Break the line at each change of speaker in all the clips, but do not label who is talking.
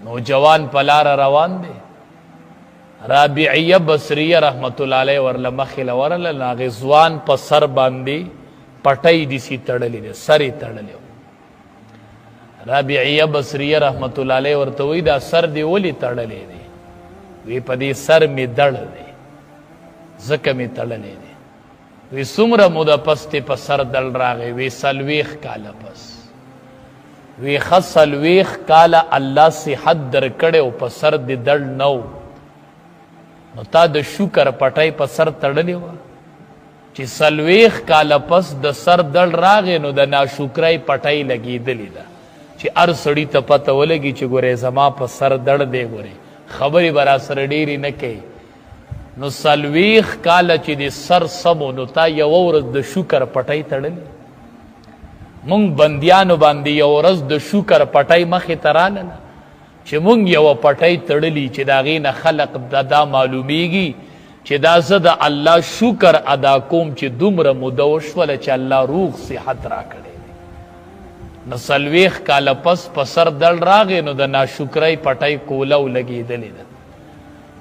نوجوان پلار روان دی. رابعیه بصریه رحمت الله علیه ورله مخې له ورله ناغې ځوان په سر باندې پټۍ داسې تړلې دی، سر یې تړلی. رابعیه بصریه رحمت الله علیه ورته وایي دا سر دې ولې تړلی دی؟ وی په دې سر مې دړ دی ځکه مې تړلی دی. وی څومره موده پس دې په سر دړ راغی؟ وی 40 کاله پس. وی ښه 40 کاله الله صحت درکړی او په سر دې دړ نه و، نو تا د شکر پټۍ په سر تړلې وه چې 40 کاله پس د سر دړ راغی نو د ناشکرۍ پټۍ لګېدلې ده چې هر سړي ته پته ولګي چې ګورې زما په سر دړ دی، ګورې خبرې به راسره ډېرې نه کوي. نو 40 کاله چې د سر سمو نو تا یوه ورځ د شکر پټۍ تړلې. مونږ بندیانو باندې یو ورځ د شکر پټۍ مخې ته راغله چې مونږ یوه پټۍ تړلي چې د هغې نه خلق دا معلومیږي چې دا زه د الله شکر ادا کوم چې دومره موده وشوله چې الله روغ صحت راکړی دی. نو 40 کاله پس په سر دړ راغی نو د ناشکرۍ پټۍ کوله او لګېدلې ده،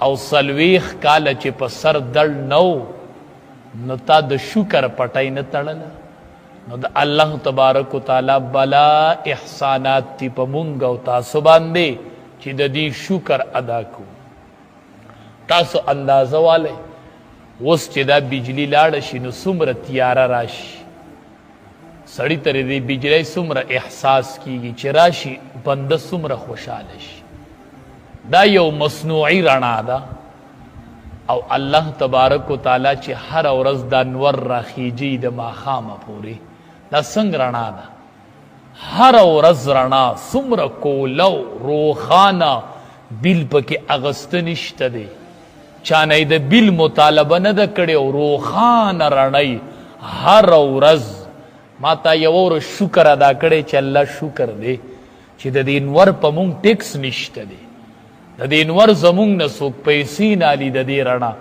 او 40 کاله چې په سر دړ نه و نو تا د شکر پټۍ نه تړله. نو د الله تبارک وتعالی بلا احسانات تی په مونږ او تاسو باندې چې د دې شکر ادا کو. تاسو اندازه والئ اوس چې دا بجلی لاړه شي نو څومره تیاره راشي، سړي ته د بجلی څومره احساس کیږي چې راشي بنده څومره خوشحاله شي. دا یو مصنوعي رڼا ده او الله تبارک وتعالی چې هر ورځ دا نور راخیجي د ماښامه پورې، دا څنګه رڼا ده؟ هر ورځ رڼا څومره کولو روښانه، بیل پکې اغسته نشته دی، چا نه د بیل مطالبه نه ده کړې او روښانه رڼۍ هر ورځ. ما تا یوه ورځ شکر ادا کړی چې الله شکر دی چې د دې نور په مونږ ټیکس نشته دی، د دې نور زمونږ نه څوک پیسې نه الي. د دې رڼا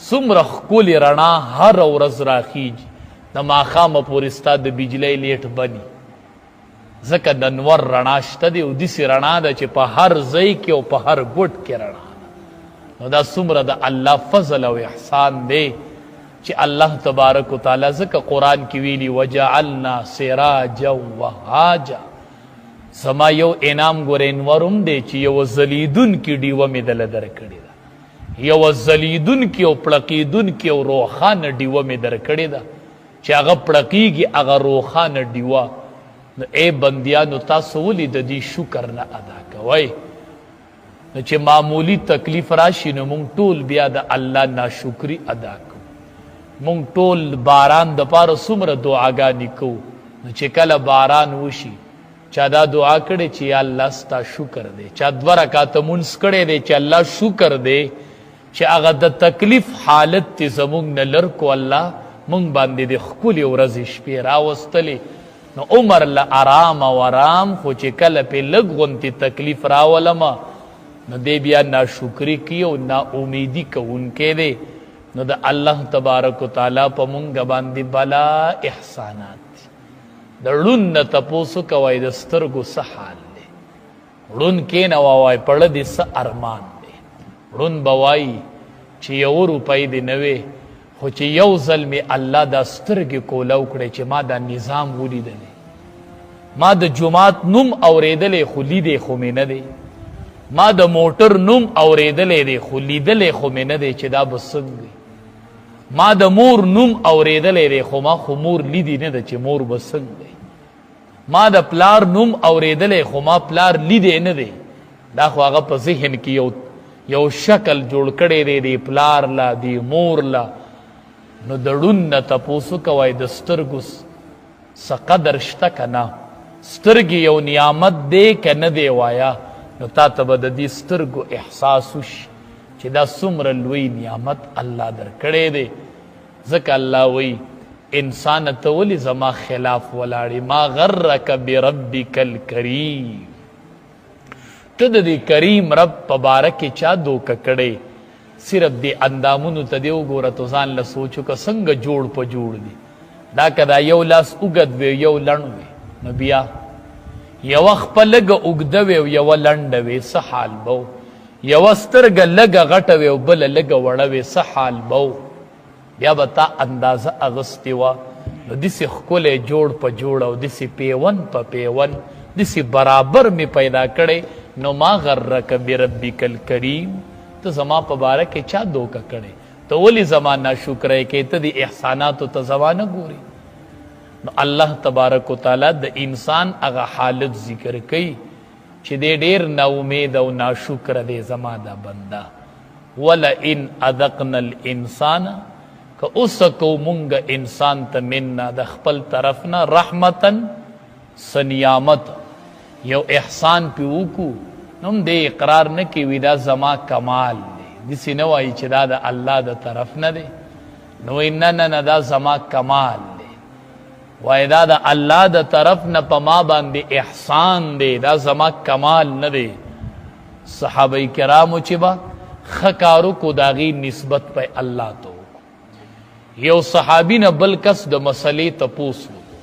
څومره ښکلې رڼا هر ورځ راخیږي، د ماښامه پورې ستا د بجلی لیټ بني، ځکه د نور رڼا شته دی او داسې رڼا ده چې په هر ځای کې او په هر ګوټ کې رڼا ده. نو دا څومره د الله فضل او احسان دی چې الله تبارک وتعالی ځکه قرآن کې ویلي وجعلنا سراجا وهاجا، زما یو انعام ګوره انورم دی چې یو ځلیدونکې ډیوه مې دله درکړې ده، یو ځلیدونکې او پړقېدونکې او روښانه ډیوه مې درکړې ده چې هغه پړقېږي، هغه روښانه ډیوه. نو ای بندیانو تاسو ولې د دې شکر نه ادا کوئ؟ نو چې معمولی تکلیف راشي نو مونږ ټول بیا د الله ناشکري ادا کوو. مونږ ټول باران دپاره څومره دعاګانې کوو، نو چې کله باران وشي چا دا دعا کړې چې یا الله ستا شکر دی، چا 2 رکعاته مونځ کړی دی چې الله شکر دی چې هغه د تکلیف حالت تی زمونږ نه لر کو، الله مونږ باندې د ښکلې ورځې شپې راوستلې. نو عمر له آرام او آرام، خو چې کله پې لږ غونتې تکلیف راولمه نو دی بیا ناشکري کوي او ناامیدي کوونکی دی. نو د الله تبارک وتعالی په مونږ باندې بلا احسانات دي. د ړوند نه تپوسو کوئ د سترګو څه حال دی، ړوند کښېنه ووایي پړه دې څه ارمان دی. ړوند به وایي چې 1 روپۍ دې نه وې، خو چې یو ځل مې الله دا سترګې کولو کړی چې ما دا نظام ولیدلی، ما د جماعت نوم اورېدلی خو لیدی خو مې نه دی، ما د موټر نوم اورېدلی دی خو لیدلی خو مې نه دی چې دا به څنګه، ما د مور نوم اورېدلی دی خو ما خو مور لیدی نه ده چې مور به څنګه، ما د پلار نوم اورېدلی خو ما پلار لیدی نه دی. دا خو هغه په ذهن کې یو شکل جوړ کړی دی د پلار لا د مور لا. نو د ړوند نه تپوسو کوئ د سترګو څه قدر شته که نه؟ سترګې یو نعمت دی که نه دی وایه؟ نو تا ته به د دې سترګو احساس وشي چې دا څومره لوی نعمت الله درکړی دی. ځکه الله وایي انسان ته ولې زما خلاف ولاړې؟ ما غرک بربک الکریم، ته د دې کریم رب په باره کې چا دوکه کړی؟ صرف دی اندامونو ته دی وګوره تو ځان له سوچو که څنګه جوړ په جوړ دی. دا که دا یو لاس اوږد وی یو لڼ وی نو بیا یو خپل لږه اوږده وي او یوه لنډه وي څه حال به یوه سترګه لږه غټه وي او بله لږه وړه وي څه حال به بیا به تا اندازه اغوستې وه نو داسې ښکلی جوړ په جوړ او داسې پیون په پیون داسې برابر مې پیدا کړی نو ما غرک بربک الکریم ته زما په باره کې چا دوکه کړی ته ولې زما ناشکری کوې ته د احساناتو ته زما نه ګورې نو الله تبارک وتعالی د انسان هغه حالت ذکر کوي چې دی ډېر ناامید او ناشکره دی زما دا بنده ولئن اذقنا الانسان که اوسکو مونږ انسان ته منا د خپل طرف نه رحمتا سنیامت یو احسان پې وکړو نو هم دی اقرار نه کوي دا زما کمال دی داسې نه وایي چې دا د الله د طرف نه دی نو وایي نه نه نه دا زما کمال دی وایي دا د الله د طرف نه په ما باندې احسان دی دا زما کمال نه دی صحابه کرامو چې به ښه کار وکړو د هغې نسبت په الله ته یو صحابي نه بل کس د مسلې تپوس وکړو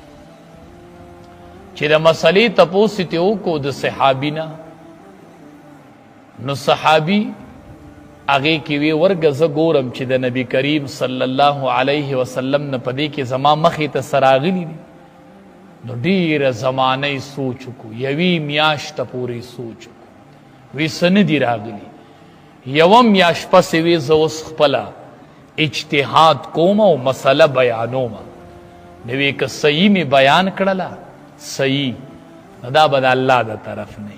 چې د مسلې تپوس یې وکړو د صحابي نه نو صحابي هغې کې وی ورګه زه ګورم چې د نبي کریم صلی الله علیه وسلم نه په دې کې زما مخې ته څه راغلي دي نو ډېره زمانه یې سوچ وکړو یوې میاشته پورې سوچ وکړو وی څه نه دي راغلي یوه میاشت پسې وی زه اوس خپله اجتهاد کوم او مسله بیانوم نو وی که صحیح می بیان کړله صحیح نو دا به د الله د طرف نه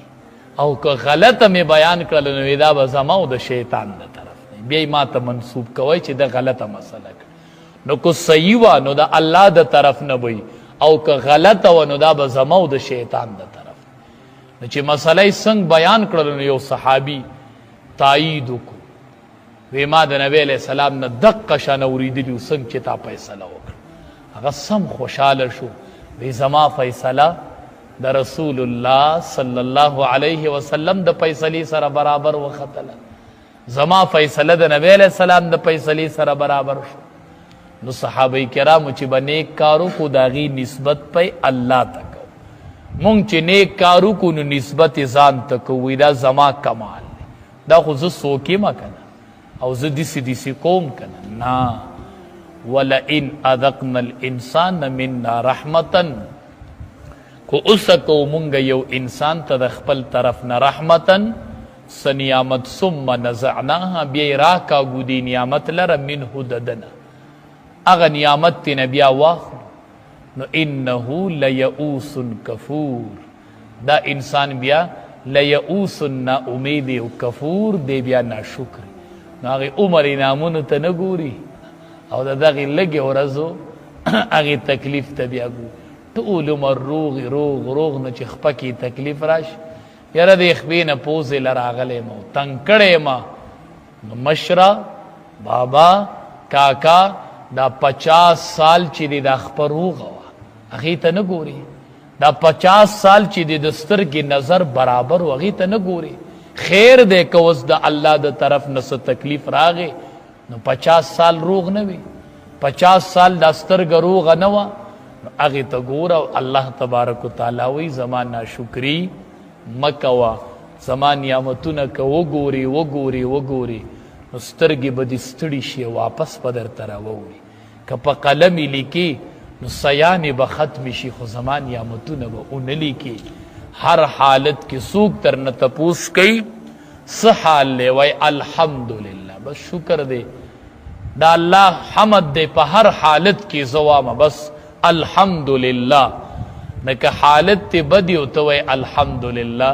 او که غلطه می بیان کړله نو دا به زما او د شیطان د طرف نه بیا یې ما ته منسوب کوئ چې د غلطه مسله کړه نو که صحیح وه نو د الله د طرف نه وي او که غلطه وه نو دا به زما او د شیطان د طرف نو چې مسله یې څنګه بیان کړله نو یو صحابي تایید وکړو وی ما د نبی علیہ السلام نه دقه شان اورېدلي و څنګه چې تا فیصله وکړه هغه سم خوشحاله شو وی زما فیصله د رسول الله صلی الله علیه وسلم د فیصلې سره برابر وختله زما فیصله د نبی علیہ السلام د فیصلې سره برابر شو نو صحابه کرامو چې به نیک کار وکړو د هغې نسبت پی الله ته کوو مونږ چې نیک کار وکړو نو نسبت یې ځان ته کوو دا زما کمال دی دا خو زه څوک یمه که نه او زه دسی دسی کوم کنه نا ولئن اذقنا الانسان منا رحمتا کو اسکو مونږ یو انسان ته د خپل طرف نه رحمتا سنیامت ثم نزعناها بیا راکاږو دې نعمت لره منه ددنه هغه نعمت تېنه بیا واخلو نو انه لیئوس کفور دا انسان بیا لیئوس نا امید او کفور دی بیا ناشکر نو هغې عمر انعامونو ته نه ګوري او د دغې لږې ورځو هغې تکلیف ته بیا ګوري ټول عمر روغ روغ روغ نو چې خپه کې تکلیف راشي یاره د خپې نه پوزې له راغلی یم او تنګ کړی یم نو مشره بابا کاکا دا 50 سال چې دی دا خپه روغه وه هغې ته نه ګوري دا 50 سال چې دی د سترګې نظر برابر و هغې ته نه ګوري خیر دی که اوس د الله د طرف نه څه تکلیف راغی نو 50 سال روغ نه وي 50 سال دا سترګه روغه نه وه نو هغې ته ګوره او الله تبارک وتعالی وایي زما ناشکري مه کوه زما نعمتونه که وګورې وګورې وګورې نو سترګې به دې ستړي شي واپس به درته راووړي که په قلم یې لیکې نو سیانې به ختمې شي خو زما نعمتونه به ونه لیکې هر حالت کې څوک تر نه تپوس کوي څه حال دی وای الحمدلله بس شکر دی دا الله حمد دی په هر حالت کې زه وامه بس الحمدلله نه که حالت تی بدی او ته وای الحمدلله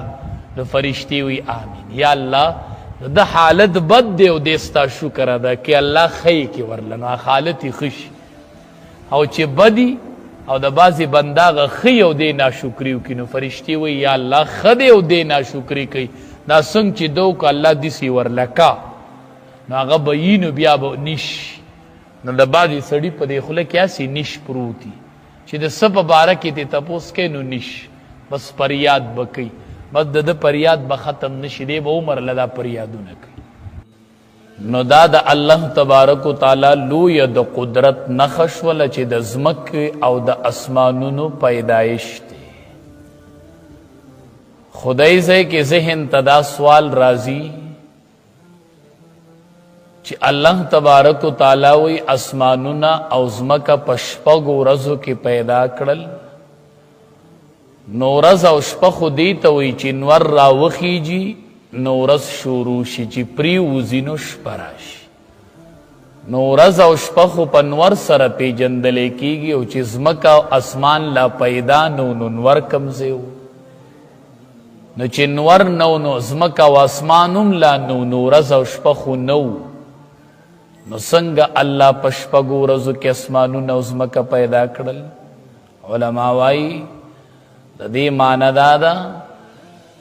نو فرشتې وی آمین یا الله د حالت بد دی او دې ستا شکر ادا کې الله ښه کې ورله نو حالت یې ښه شي او چې بدی او د بعضې بنده هغه ښه او دې ناشکري وکړي نو فرشتې وایي یا الله ښه دی او دې ناشکري کوي دا څنګه چې ده وکړه الله داسې ورلکه نو هغه به یي نو بیا به نیش نو د بعضې سړي په دې خوله کې هسې نیش پروت وي چې د څه په باره کې دې تپوس کوي نو نیش بس فریاد به کوي بس د ده فریاد به ختم نه شي دی به عمر له دا فریادونه کوي نو دا د الله تبارک وتعالی لویه د قدرت نښه شوله چې د ځمکې او د اسمانونو پیدایش دی خدای سے کہ ذہن تدا سوال راضی چې الله تبارک و تعالی وی اسمانونا او زمکا پشپگو رزو کی پیدا کړل نورز او شپخو دیتا وی چې نور را وخیجی نورز شروع شي چې پری وزینو شپراشي نورز او شپخو پنور سره پیجندلې کیږي او چې زمکا او اسمان لا پیدا نو نور کمزیو نو چې نور نو زمکا او اسمانم لا نورز او شپخو نو څنګه الله پشپګو ورځو کې اسمانونه او زمکا پیدا کړل علما وایي د دې معنی دا ده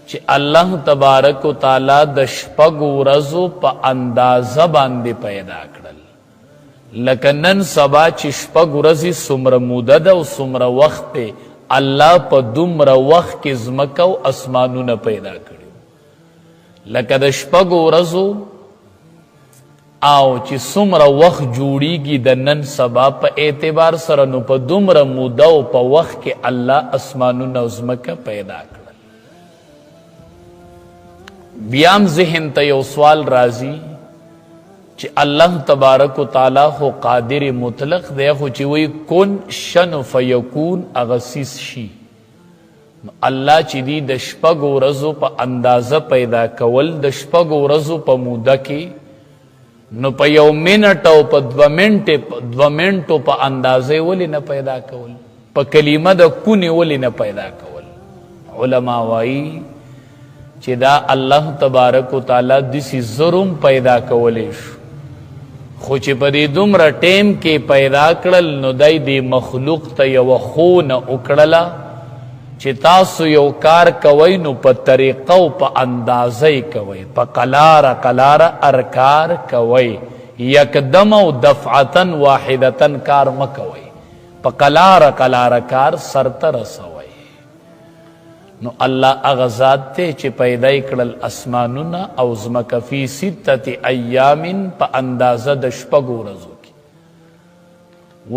چې الله تبارک و تعالی د شپږو ورځو په اندازه باندې پیدا کړل لکه نن سبا چې شپږ ورځې څومره موده ده او څومره وخت دی الله په دومره وخت کې زمکا او اسمانونه پیدا کړي لکه د شپږو ورځو او چې څومره وخت جوړیږي د نن سبا په اعتبار سره نو په دومره موده او په وخت کې الله اسمانونه او ځمکه پیدا کړل بیام ذهن ته یو سوال راځي چې الله تبارک و تعالی خو قادر مطلق دی خو چې وی کن شن فیکون اغسیس شي الله چې دی د شپږو ورځو په اندازه پیدا کول د شپږو ورځو په موده کې نو په یو منټ او په 2 منټو په اندازې ولې نه پیدا کول په کلمه د کونې ولې نه پیدا کول علما وایي چې دا الله تبارک و تعالی دسی زروم پیدا کولی شو خو چې په دې دومره ټیم کې پیدا کړل نو دای دې مخلوق ته یو خونه وکړله چې تاسو یو کار کوئ نو په طریقه او په اندازه کوئ په قلاره ارکار کوئ یکدم او دفعتن واحدتن کار مکوئ په قلاره کار سرته رسوئ نو الله هغه ذات دی چې پیدا کړل اسمانونه او ځمکه فی 6 ایام په اندازه د شپږو ورځو کې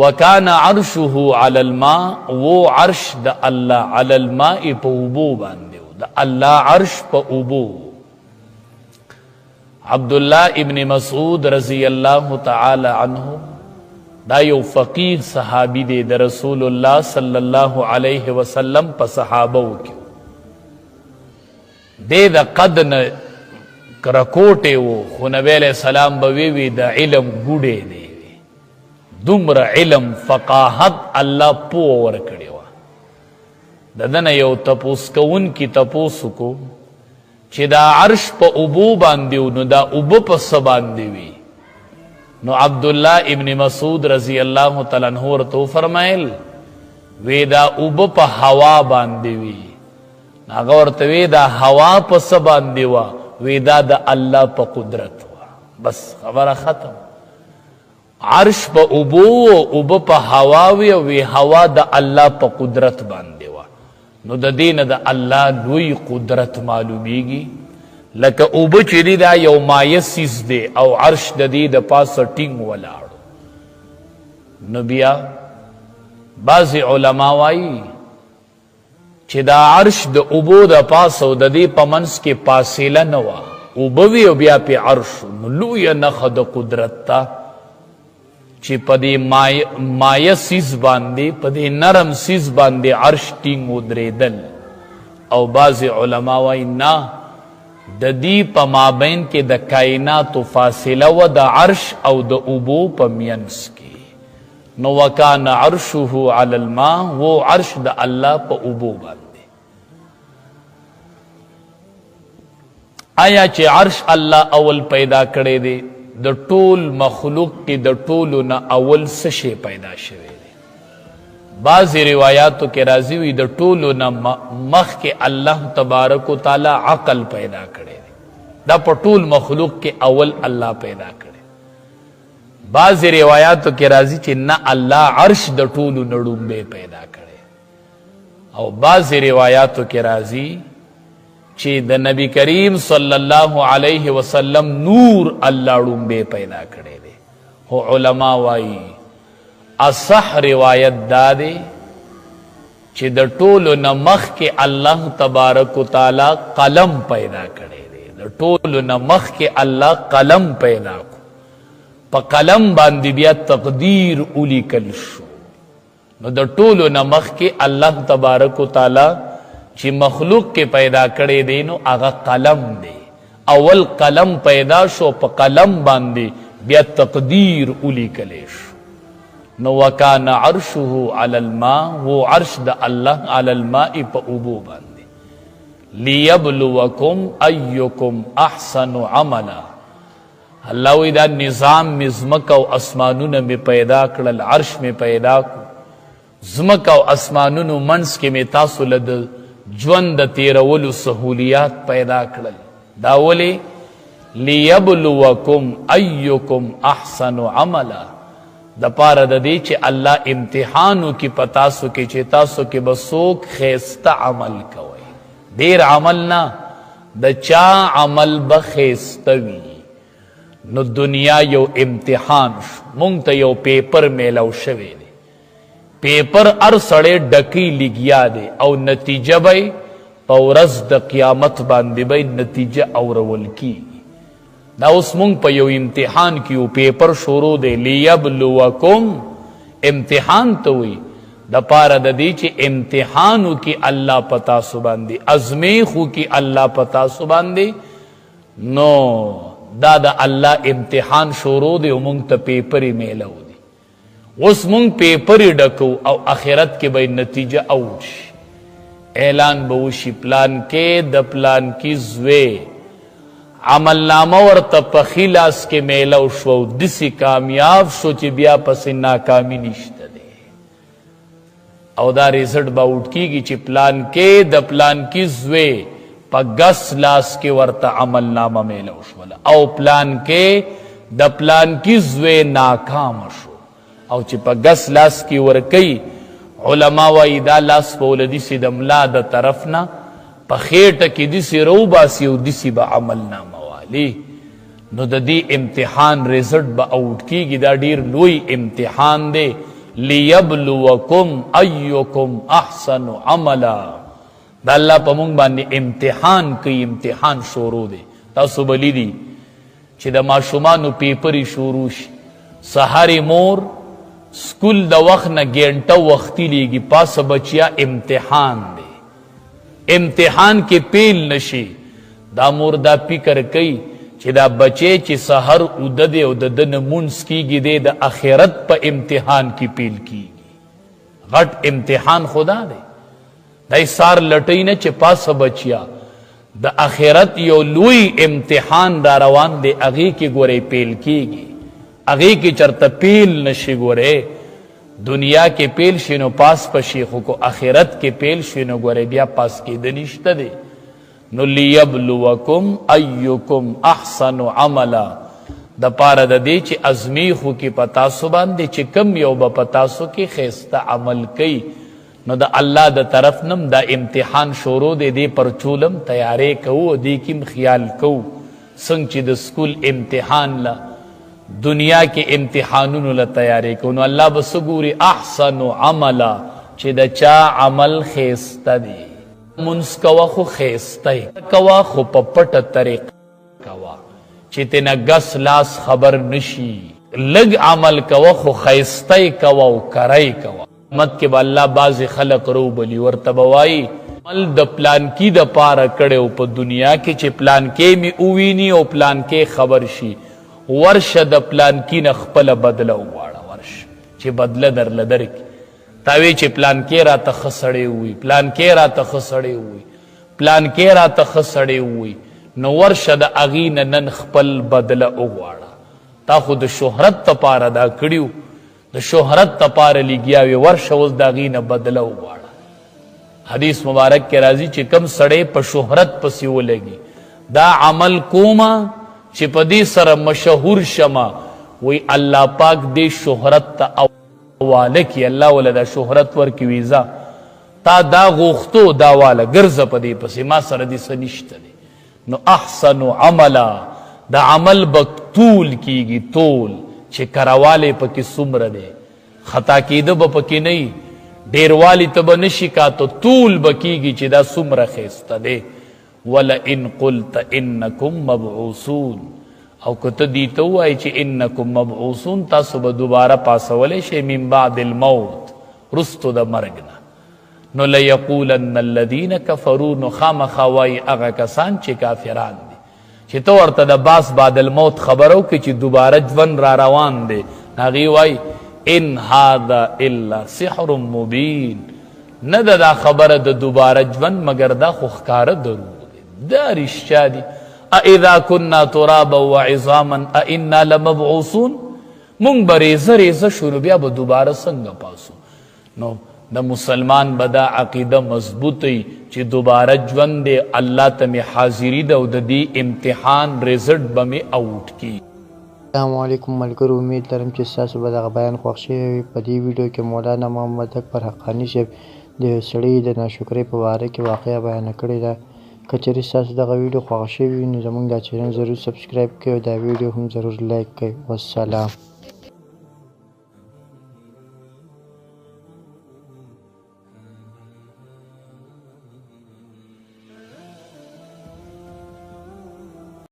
وکانا عرشه علی الماء وہ عرش د الله علی الماء په اوبو باندې د الله عرش په اوبو عبدالله ابن مسعود رضی الله تعالی عنه دا یو فقیر صحابی دی د رسول الله صلی الله علیه وسلم په صحابو کې دې د قد نه کرکوټه وو خو نبی علیہ السلام به وی د علم ګوډې دی دومره علم فقاهت الله پو ور کړی و دنه یو تپوس کون کی تپوس کو چې دا عرش په ابو باندې نو دا ابو په سباندې وی نو عبد الله ابن مسعود رضی الله تعالی عنہ ورته فرمایل وی دا ابو په هوا باندې وی هغه ورته وی دا هوا په سباندې وا وی دا د الله په قدرت وا بس خبره ختم عرش په اوبو په هوا وی هوا د الله په قدرت باندې وا نو د دین د الله لوی قدرت معلومیږي لکه اوبو چې دی دا یو مایه سیز دی او عرش د دې د پاسه ټینګ ولاړو نو بیا بعض علما وایي چې دا عرش د اوبو د پاسه او د دې په منځ کې فاصله نه وه اوبه وي او بیا پې عرش نو لویه نښه د قدرت ته چې په دې مایه سیز باندې په دې نرم سیز باندې عرش ټینګ ودرېدل او بعض علما وایي نه د دې په مابین کې د کائناتو فاصله و د عرش او د اوبو په مینځ کې نو وکان عرشه علی الماء وہ عرش د الله په اوبو باندې آیا چې عرش الله اول پیدا کړی دی د ټول مخلوق کې د ټولو نه اول څه شی پیدا شوی دی بعضی روایاتو کې راځي وي د ټولو نه مخکې الله تبارک و تعالی عقل پیدا کړی دی دا په ټول مخلوق کې اول الله پیدا کړی بعض روایاتو کې راځي چې نه الله عرش د ټولو نړومبه پیدا کړي او بعض روایاتو کې راځي چې د نبی کریم صلی الله علیه وسلم نور الله ړومبه پیدا کړي دي هو علما وایي اصح روایت دا دی چې د ټولو نه مخکې الله تبارک وتعالی قلم پیدا کړی دی. د ټولو نه مخکې الله قلم پیدا کو، په قلم باندې بیا تقدیر ولیکل شو. نو د ټولو نه مخکې الله تبارک وتعالی چې مخلوق کې پیدا کړی دی نو هغه قلم دی. اول قلم پیدا شو، په قلم باندې بیا تقدیر ولیکل شو. نو وکان عرشه علی الماء، وہ عرش د الله علی الماء په اوبو باندې. لیبلوکم ایکم احسن عملا. الله وی دا نظام مزمک او اسمانونه می پیدا کړل، عرش می پیدا کو، زمک او اسمانونو منس کې می تاسو لد ژوند د تیرولو سہولیات پیدا کړل. دا ولی لیبلوکم ایکم احسن عملا، د پاره د دې چې الله امتحانو کې پتاسو کې چې تاسو کې بسوک خیسته عمل کوي. ډیر عمل نه، د چا عمل بخیسته وي. نو دنیا یو امتحان شو، مونږ ته یو پیپر میلاو شوی دی. پیپر ار سړی ډکی لګیا دی او نتیجه به په ورځ د قیامت باندې به نتیجه اورول کیږي. دا اوس مونږ په یو امتحان کې یو پیپر شروع دی. لیبلوکم امتحان ته وي د پاره د دې چې امتحانو کې الله پتا سو باندې ازمیخو کې الله پتا سو باندې. نو دا د الله امتحان شروع دی او مونږ ته پیپر میلو دی. اوس مونږ پیپر ډکو او آخرت کې به نتیجه اوشي، اعلان به وشي پلان کې د پلان کې زوی عمل نامه ورته په خلاص کې میلو شو، دسی کامیاب شو چې بیا پسې ناکامی نشته دی. او دا ریزلټ به اوټ کیږي چې پلان کې د پلان کې زوی په ګس لاس کې ورته عمل نامه میلو شو، او پلان کې د پلان کې زوی ناکام شو. او چې په ګس لاس کې ورکی، علما وایي دا لاس په ولدي سي د ملا د طرف نه په خېټه کې دسی رو باسي او دسی به عمل نامه والی. نو د دې امتحان ریزلټ به اوټ کیږي. دا ډیر لوی امتحان دی. لیبلوکم ایکم احسن عملا. دا الله په مونږ باندې امتحان کوي، امتحان شروع دی. تاسو بلی دی چې د ماشومانو پیپرې شروع شي، سهارې مور سکول د وخت نه ګنټه وختي لیږي، پاسه بچیا امتحان دی. امتحان کې پیل نشي، دا مور دا فکر کوي چې دا بچے چې سحر اوده دی او د دنه مونځ کیږي دی د آخرت په امتحان کې پیل کیږي. غټ امتحان خدا دی. دای سار لټی نه چې پاسه بچیا د آخرت یو لوی امتحان را روان دی، هغې کې ګورئ پیل کیږي. هغې کې چرته پیل نشي. ګورئ دنیا کې پیل شي نو پاس پشي، خو کو آخرت کې پیل شي نو ګورئ بیا پاس کېده نشته دی. نو لیبلوکم ایکم احسن عملا، د پاره د دې چې ازمیخو کې پتاسو باندې چې کم یو به پتاسو کې خیسته عمل کوي. نو د الله د طرف نم دا امتحان شروع دی. دې پر چولم تیارې کوو، دې کیم خیال کوو. څنګه چې د سکول امتحان لا دنیا کې امتحانونو له تیارې کو، نو الله بس ګوري احسن عملا چې د چا عمل خیسته دی. منس کوا خو خیسته کوا، خو په پټه طریقه کوا چې تینا ګس لاس خبر نشي. لږ عمل کوا خو خیسته کوا او کرای کوا. مت کې به الله بعضې خلق رو بلی ورته به وایي عمل د پلان کې د پاره کړی په دنیا کې چې پلان کې می اوویني او پلان کې خبر شي. ورشه د پلان کې نه خپله بدله وغواړه، ورشه چې بدله درله درکړي. تا وی چې پلان کې راته ښه سړی ووي، پلان کې راته ښه سړی ووي، پلان کې راته ښه سړی ووي، نو ورشه د هغې نه نن خپل بدله وغواړه. تا خو د شهرت تپاره دا کړي، د شهرت تپاره لګیا وي، ورشه اوس د هغې نه بدله وغواړه. حدیث مبارک کې راځي چې کم سړی په شهرت پسې ولګي، دا عمل کومه چې په دې سره مشهور شمه، وی الله پاک دې شهرت ته واله کی، الله ولا دا شهرت ورکی ویزا تا دا غوښتو دا واله ګرځه په دې پسې، ما سره دې څه نشته دی. نو احسن عملا، دا عمل به طول کیږي، طول چې کرواله پکې څومره دی، خطا کېده به پکې نه وي، ډیروالی ته به نشي کاتو طول به کیږي چې دا څومره ښایسته دی ولئن قلت انکم مبعوثون او که ته دې ته ووایې چې انکم مبعوثون تاسو به دوباره پاسولی شئ من بعد الموت رستو د مرګ نه نو لیقولن الذین کفروا نو خامخا وایي هغه کسان چې کافران دي چې ته ورته د باس بعد الموت خبره وکړې چې دوباره ژوند را روان دی هغې وایي ان هذا الا سحر مبین نه ده دا خبره د دوباره ژوند مګر دا خو ښکاره دروغ دی دا رښتیا دي اذا كنا ترابا وعظاما ائنا لمبعوثون مونږ به ریزه ریزه شو نو بیا به دوباره څنګه پاسو نو د مسلمان به دا عقیده مضبوطی چې دوباره ژوند دی الله ته مې حاضري ده او د دې امتحان ریزلټ به مې آوټ کی.
السلام علیکم ملګرو، امید لرم چې ستاسو به دغه بیان خوښ شوی وي. په دې ویډیو کې مولانا محمد اکبر حقانی صاحب د یو سړي د ناشکرۍ په باره کې واقعه بیان کړې ده. که چېرې ستاسو دغه ویډیو خوښ شوي وي نو زموږ دا چینل ضرور سبسکرایب کړئ او دا ویډیو هم ضرور لایک کړئ. والسلام.